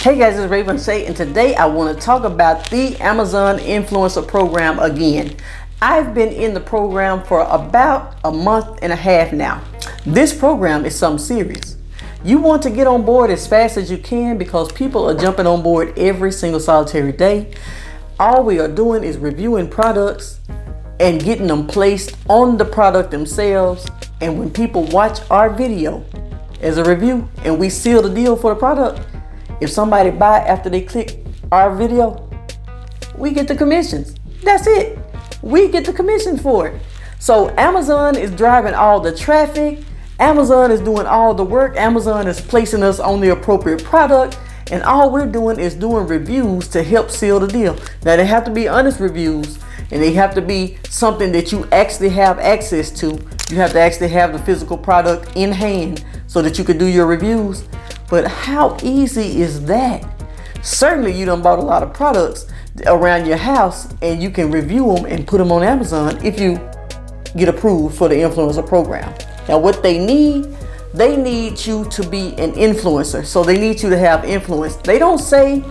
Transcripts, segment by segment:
Hey guys, it's Raven Say, and today I want to talk about the Amazon Influencer Program again. I've been in the program for about a month and a half now. This program is something serious. You want to get on board as fast as you can because people are jumping on board every single solitary day. All we are doing is reviewing products and getting them placed on the product themselves. And when people watch our video as a review and we seal the deal for the product, if somebody buy after they click our video, we get the commissions. That's it. We get the commission for it. So Amazon is driving all the traffic. Amazon is doing all the work. Amazon is placing us on the appropriate product. And all we're doing is doing reviews to help seal the deal. Now, they have to be honest reviews, and they have to be something that you actually have access to. You have to actually have the physical product in hand so that you can do your reviews. But how easy is that? Certainly you done bought a lot of products around your house and you can review them and put them on Amazon if you get approved for the influencer program. Now what they need you to be an influencer. So they need you to have influence. They don't say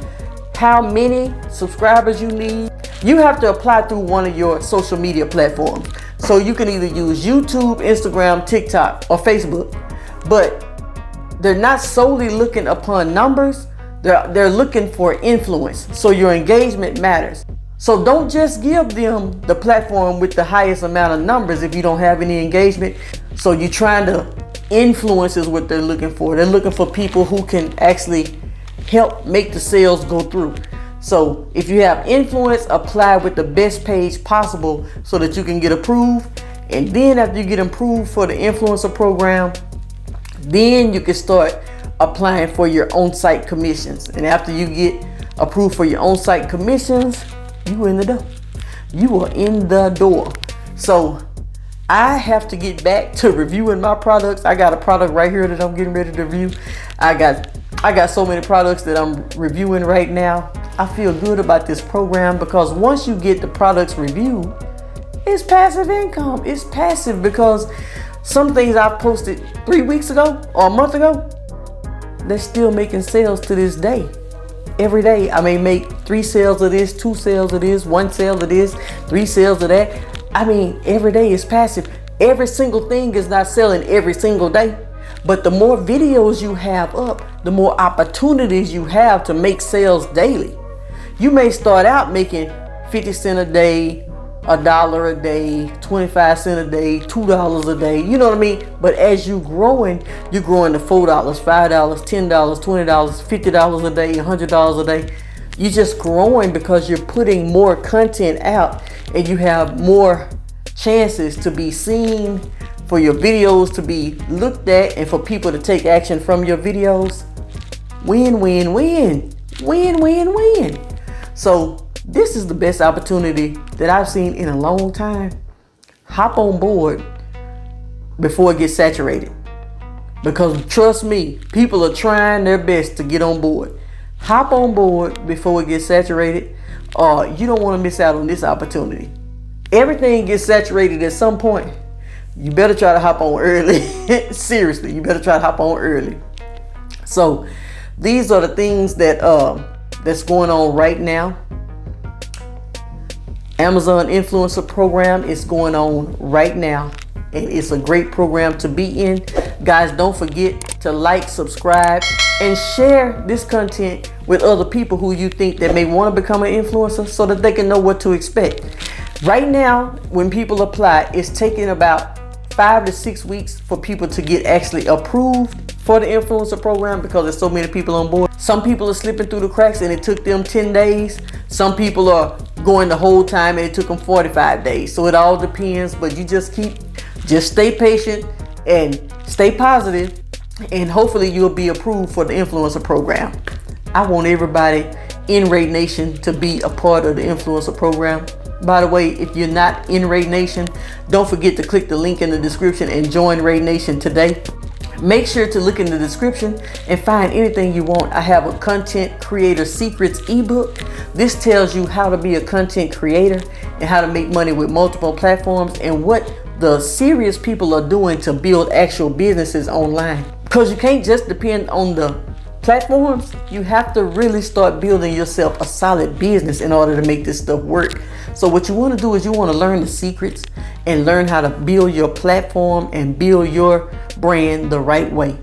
how many subscribers you need. You have to apply through one of your social media platforms. So you can either use YouTube, Instagram, TikTok, or Facebook. But they're not solely looking upon numbers. They're looking for influence. So your engagement matters. So don't just give them the platform with the highest amount of numbers if you don't have any engagement. So you're trying to influence is what they're looking for. They're looking for people who can actually help make the sales go through. So if you have influence, apply with the best page possible so that you can get approved. And then after you get approved for the influencer program, then you can start applying for your on-site commissions. And after you get approved for your on-site commissions, you in the door. You are in the door. So I have to get back to reviewing my products. I got a product right here that I'm getting ready to review. I got so many products that I'm reviewing right now. I feel good about this program because once you get the products reviewed, it's passive income. It's passive because some things I've posted 3 weeks ago or a month ago, they're still making sales to this day. Every day I may make 3 sales of this, 2 sales of this, 1 sale of this, 3 sales of that. I mean, every day is passive. Every single thing is not selling every single day. But the more videos you have up, the more opportunities you have to make sales daily. You may start out making 50 cents a day, $1 a day, 25 cents a day, $2 a day, you know what I mean? But as you're growing to $4, $5, $10, $20, $50 a day, $100 a day. You're just growing because you're putting more content out and you have more chances to be seen, for your videos to be looked at, and for people to take action from your videos. Win, win, win. Win, win, win. So this is the best opportunity that I've seen in a long time. Hop on board before it gets saturated. Because trust me, people are trying their best to get on board. Hop on board before it gets saturated, or you don't want to miss out on this opportunity. Everything gets saturated at some point. You better try to hop on early. Seriously, you better try to hop on early. So these are the things that that's going on right now. Amazon Influencer Program is going on right now, and it's a great program to be in. Guys, don't forget to like, subscribe, and share this content with other people who you think that may want to become an influencer so that they can know what to expect. Right now, when people apply, it's taking about 5 to 6 weeks for people to get actually approved for the influencer program because there's so many people on board. Some people are slipping through the cracks and it took them 10 days. Some people are going the whole time and it took them 45 days. So it all depends, but you just stay patient and stay positive, and hopefully you'll be approved for the influencer program. I want everybody in Raid Nation to be a part of the influencer program. By the way, if you're not in Raid Nation, don't forget to click the link in the description and join Raid Nation today. Make sure to look in the description and find anything you want. I have a content creator secrets ebook. This tells you how to be a content creator and how to make money with multiple platforms and what the serious people are doing to build actual businesses online. Because you can't just depend on the platforms, you have to really start building yourself a solid business in order to make this stuff work. So what you want to do is you want to learn the secrets and learn how to build your platform and build your brand the right way.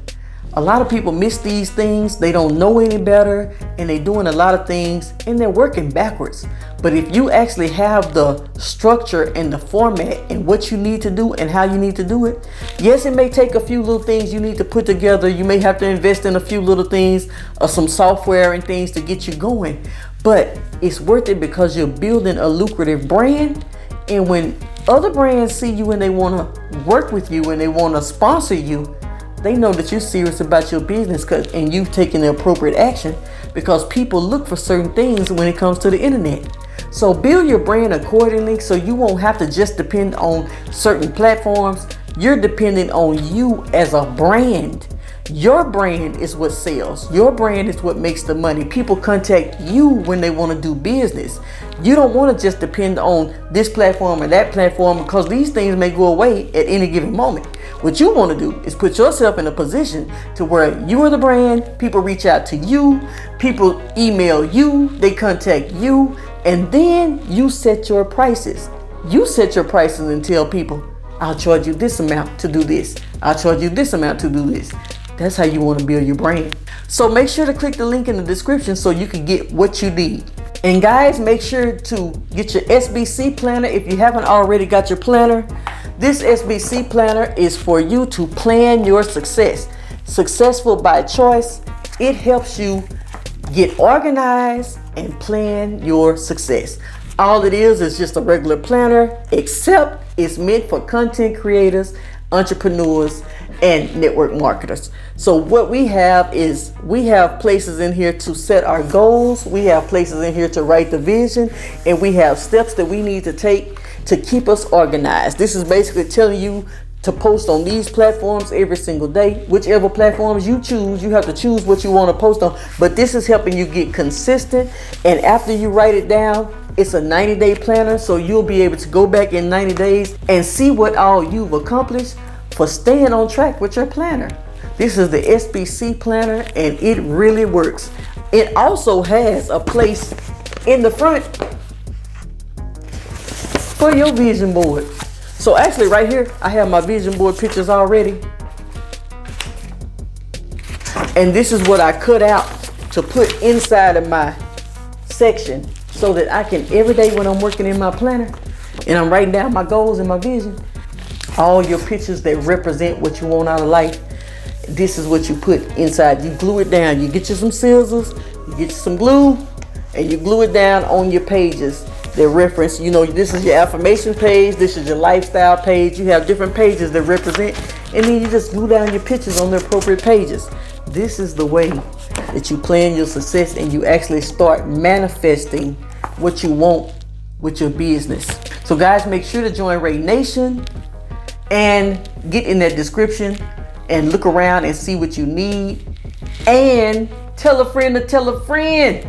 A lot of people miss these things. They don't know any better, and they're doing a lot of things and they're working backwards. But if you actually have the structure and the format and what you need to do and how you need to do it, yes, it may take a few little things you need to put together. You may have to invest in a few little things or some software and things to get you going, but it's worth it because you're building a lucrative brand. And when other brands see you and they want to work with you and they want to sponsor you, they know that you're serious about your business and you've taken the appropriate action, because people look for certain things when it comes to the internet. So build your brand accordingly so you won't have to just depend on certain platforms. You're dependent on you as a brand. Your brand is what sells. Your brand is what makes the money. People contact you when they want to do business. You don't want to just depend on this platform or that platform, because these things may go away at any given moment. What you want to do is put yourself in a position to where you are the brand. People reach out to you. People email you. They contact you. And then you set your prices. You set your prices and tell people, I'll charge you this amount to do this. I'll charge you this amount to do this. That's how you want to build your brand. So make sure to click the link in the description so you can get what you need. And guys, make sure to get your SBC planner if you haven't already got your planner. This SBC planner is for you to plan your success. Successful by choice. It helps you get organized and plan your success. All it is just a regular planner, except it's meant for content creators, entrepreneurs, and network marketers. So what we have is we have places in here to set our goals. We have places in here to write the vision, and we have steps that we need to take to keep us organized. This is basically telling you to post on these platforms every single day. Whichever platforms you choose, you have to choose what you want to post on. But this is helping you get consistent. And after you write it down, it's a 90-day planner. So you'll be able to go back in 90 days and see what all you've accomplished for staying on track with your planner. This is the SBC planner, and it really works. It also has a place in the front for your vision board. So actually right here, I have my vision board pictures already. And this is what I cut out to put inside of my section so that I can, every day when I'm working in my planner and I'm writing down my goals and my vision, all your pictures that represent what you want out of life, this is what you put inside. You glue it down. You get you some scissors, you get you some glue, and you glue it down on your pages. That reference, this is your affirmation page, this is your lifestyle page. You have different pages that represent, and then you just glue down your pictures on the appropriate pages. This is the way that you plan your success and you actually start manifesting what you want with your business. So guys, make sure to join Ray Nation and get in that description and look around and see what you need, and tell a friend to tell a friend.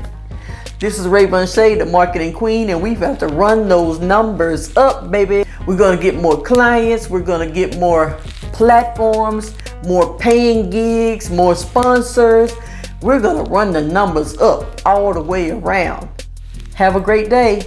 This is Rayvon Shea, the marketing queen, and we've got to run those numbers up, baby. We're going to get more clients. We're going to get more platforms, more paying gigs, more sponsors. We're going to run the numbers up all the way around. Have a great day.